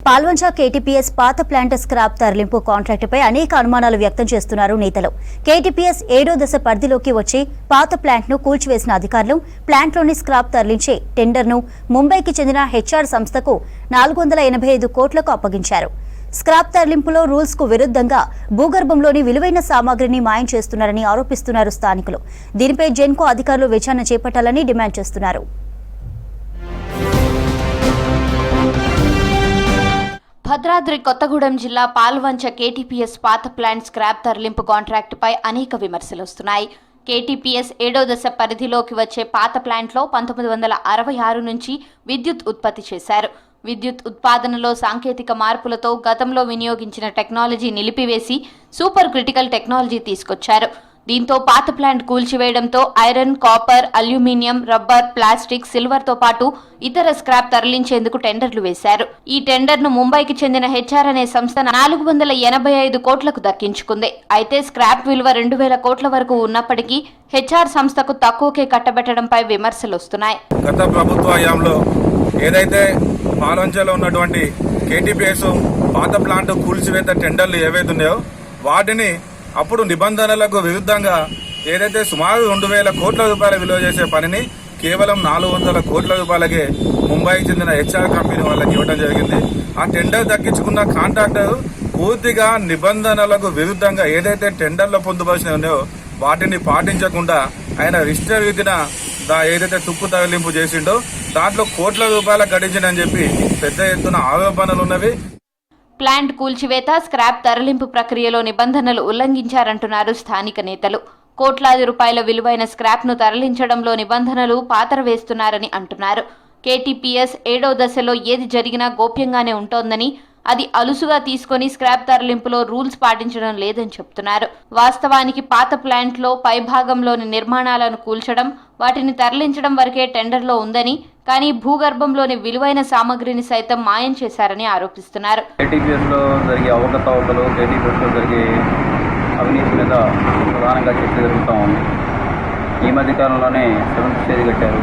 Palvancha KTPS పాత plant scrap తరలింపు కాంట్రాక్టుపై అనేక అనుమానాలు వ్యక్తం చేస్తున్నారు నేతలు. కేటీపీఎస్ 7వ దశ పరిధిలోకి వచ్చి పాత ప్లాంట్ను కూల్చివేసిన అధికారులు ప్లాంట్లోని స్క్రాప్ తరలించే టెండర్ను ముంబైకి చెందిన హెచ్ఆర్ సంస్థకు 485 కోట్లకు అప్పగించారు. స్క్రాప్ తరలింపులో రూల్స్ కు విరుద్ధంగా భూగర్భంలోని విలువైన సామాగ్రిని మాయం చేస్తున్నారని ఆరోపిస్తున్నారు స్థానికులు. దీనిపై జెన్కో అధికారులు విచారణ చేపట్టాలని డిమాండ్ చేస్తున్నారు. భద్రాద్రి కొత్తగూడెం జిల్లా పాల్వంచ కేటీపీఎస్ పాత ప్లాంట్ స్క్రాప్ తరలింపు కాంట్రాక్టుపై అనేక విమర్శలు వస్తున్నాయి. కేటీపీఎస్ 7వ దశ పరిధిలోకి వచ్చే పాత ప్లాంట్లో 1966 నుంచి విద్యుత్ ఉత్పత్తి చేశారు. విద్యుత్ ఉత్పాదనలో సాంకేతిక మార్పులతో గతంలో వినియోగించిన టెక్నాలజీ నిలిపివేసి సూపర్ క్రిటికల్ టెక్నాలజీ తీసుకొచ్చారు. దీంతో పాత ప్లాంట్ కూల్చివేయడంతో iron, copper, aluminium, rubber, plastic, silver తో పాటు ఇతర స్క్రాప్ తరలించేందుకు టెండర్లు వేశారు. ఈ టెండర్ను ముంబైకి చెందిన హెచ్ఆర్ అనే సంస్థ 485 కోట్లకు దక్కించుకుంది. అయితే స్క్రాప్ విలువ 2000 కోట్ల వరకు ఉన్నప్పటికీ హెచ్ఆర్ సంస్థకు తక్కువకే కట్టబెట్టడంపై విమర్శలు వస్తున్నాయి. గత ప్రభుత్వ హయాంలో ఏదైతే పాల్వంచలో ఉన్నటువంటి కేటీపీఎస్ పాత ప్లాంట్ కూల్చివేత టెండర్లు ఏవైతే ఉన్నాయో వాటిని అప్పుడు నిబంధనలకు విరుద్ధంగా ఏదైతే సుమారు 2000 కోట్ల రూపాయల విలువ చేసే పనిని కేవలం 400 కోట్ల రూపాయలకే ముంబైకి చెందిన హెచ్ఆర్ కంపెనీ వాళ్ళకి ఇవ్వడం జరిగింది. ఆ టెండర్ దక్కించుకున్న కాంట్రాక్టర్ పూర్తిగా నిబంధనలకు విరుద్ధంగా ఏదైతే టెండర్లో పొందుపరిచిన ఉన్నాయో వాటిని పాటించకుండా ఆయన రిజిస్టర్ రీతిన ఏదైతే తుప్పు తరలింపు చేసిండో దాంట్లో కోట్ల రూపాయల గడించిందని చెప్పి పెద్ద ఎత్తున ఆరోపణలు ఉన్నవి. ప్లాంట్ కూల్చివేత, స్క్రాప్ తరలింపు ప్రక్రియలో నిబంధనలు ఉల్లంఘించారంటున్నారు స్థానిక నేతలు. కోట్లాది రూపాయల విలువైన స్క్రాప్ను తరలించడంలో నిబంధనలు పాతర వేస్తున్నారని అంటున్నారు. కేటీపీఎస్ 7వ దశలో ఏది జరిగినా గోప్యంగానే ఉంటోందని, అది అలుసుగా తీసుకుని స్క్రాప్ తరలింపులో రూల్స్ పాటించడం లేదని చెప్తున్నారు. వాస్తవానికి పాత ప్లాంట్లో పైభాగంలోని నిర్మాణాలను కూల్చడం, వాటిని తరలించడం వరకే టెండర్లో ఉందని, కానీ భూగర్భంలోని విలువైన సామగ్రిని సైతం మాయం చేశారని ఆరోపిస్తున్నారు. కేటీపీఎస్లో జరిగే అవకతవకలు, కేటీపీఎస్లో జరిగే అవినీతి మీద ప్రధానంగా చర్చ జరుగుతూ ఉంది. ఈ మధ్య కాలంలోనే 7th స్టేజ్ కట్టారు.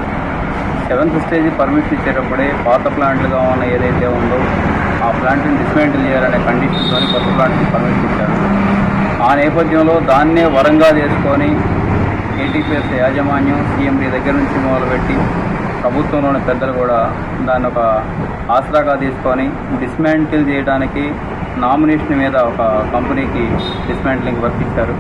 7th స్టేజ్ పర్మిషన్ ఇచ్చేటప్పుడే పాత ప్లాంట్లుగా ఉన్న ఏదైతే ఉందో ఆ ప్లాంట్ని డిస్మాంటిల్ చేయాలనే కండిషన్తో కొత్త ప్లాంట్కి పర్మిషన్ ఇచ్చారు. ఆ నేపథ్యంలో దాన్నే వరంగా చేసుకొని కేటీపీఎస్ యాజమాన్యం సీఎండీ దగ్గర నుంచి మొదలుపెట్టి ప్రభుత్వంలోని పెద్దలు కూడా దాన్ని ఒక ఆసరాగా తీసుకొని డిస్మాంటిల్ చేయడానికి నామినేషన్ మీద ఒక కంపెనీకి డిస్మాంటిలింగ్ వర్క్ ఇచ్చారు.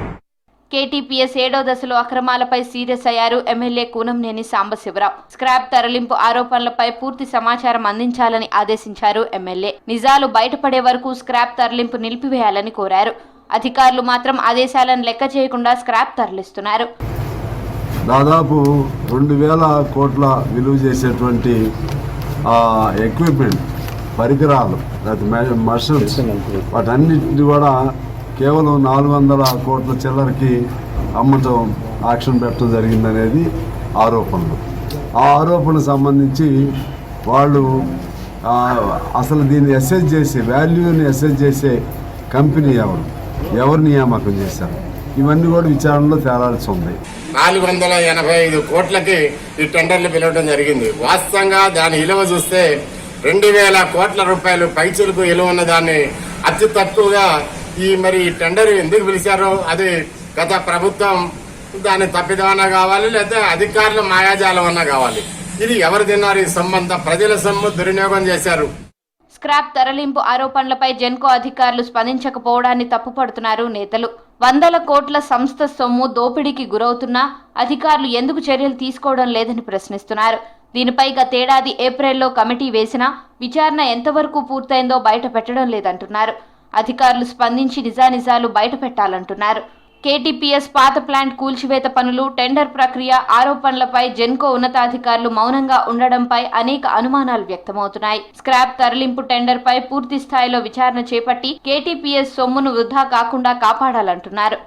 కేటీపీఎస్ 7వ దశలో అక్రమాలపై సీరియస్ అయ్యారు ఎమ్మెల్యే కూనంనేని సాంబశివరావు. స్క్రాప్ తరలింపు ఆరోపణలపై పూర్తి సమాచారం అందించాలని ఆదేశించారు ఎమ్మెల్యే. నిజాలు బయటపడే వరకు స్క్రాప్ తరలింపు నిలిపివేయాలని కోరారు. అధికారులు మాత్రం ఆదేశాలను లెక్క చేయకుండా స్క్రాప్ తరలిస్తున్నారు. దాదాపు 2000 కోట్ల విలువ చేసేటువంటి ఎక్విప్మెంట్, పరికరాలు, మషన్స్, వాటన్నిటిని కూడా కేవలం 400 కోట్ల చిల్లరకి అమ్మటం, యాక్షన్ పెట్టడం జరిగిందనేది ఆరోపణలు. ఆ ఆరోపణకు సంబంధించి వాళ్ళు అసలు దీన్ని అసెస్ చేసే, వాల్యూని అసెస్ చేసే కంపెనీ ఎవరు నియామకం చేశారు, ఇవన్నీ కూడా విచారణలో తేలాల్సి ఉంది. 485 కోట్లకి ఈ టెండర్లు పిలవడం జరిగింది. వాస్తవంగా దాని విలువ చూస్తే 2000 కోట్ల రూపాయలు పైచులకు విలువ ఉన్న దాన్ని అతి తక్కువగా మరి టెండర్ ఎందుకు పిలిచారో అది గత ప్రభుత్వం దాన్ని తప్పిదమన్నా కావాలి, లేదా అధికారుల మాయాజాలం అన్నా కావాలి. ఇది ఎవరు తిన్నారు? ఈ సంబంధం ప్రజల సొమ్ము దుర్వినియోగం చేశారు. స్క్రాప్ తరలింపు ఆరోపణలపై జెన్కో అధికారులు స్పందించకపోవడాన్ని తప్పుపడుతున్నారు నేతలు. 100 కోట్ల సంస్థ సొమ్ము దోపిడీకి గురవుతున్నా అధికారులు ఎందుకు చర్యలు తీసుకోవడం లేదని ప్రశ్నిస్తున్నారు. దీనిపై గతేడాది ఏప్రిల్లో కమిటీ వేసినా విచారణ ఎంతవరకు పూర్తయిందో బయట పెట్టడం లేదంటున్నారు. అధికారులు స్పందించి నిజానిజాలు బయట పెట్టాలంటున్నారు. కేటీపీఎస్ పాత ప్లాంట్ కూల్చివేత పనులు, టెండర్ ప్రక్రియ ఆరోపణలపై జెన్కో ఉన్నతాధికారులు మౌనంగా ఉండడంపై అనేక అనుమానాలు వ్యక్తమవుతున్నాయి. స్క్రాప్ తరలింపు టెండర్ పై పూర్తి స్థాయిలో విచారణ చేపట్టి కేటీపీఎస్ సొమ్మును వృధా కాకుండా కాపాడాలంటున్నారు.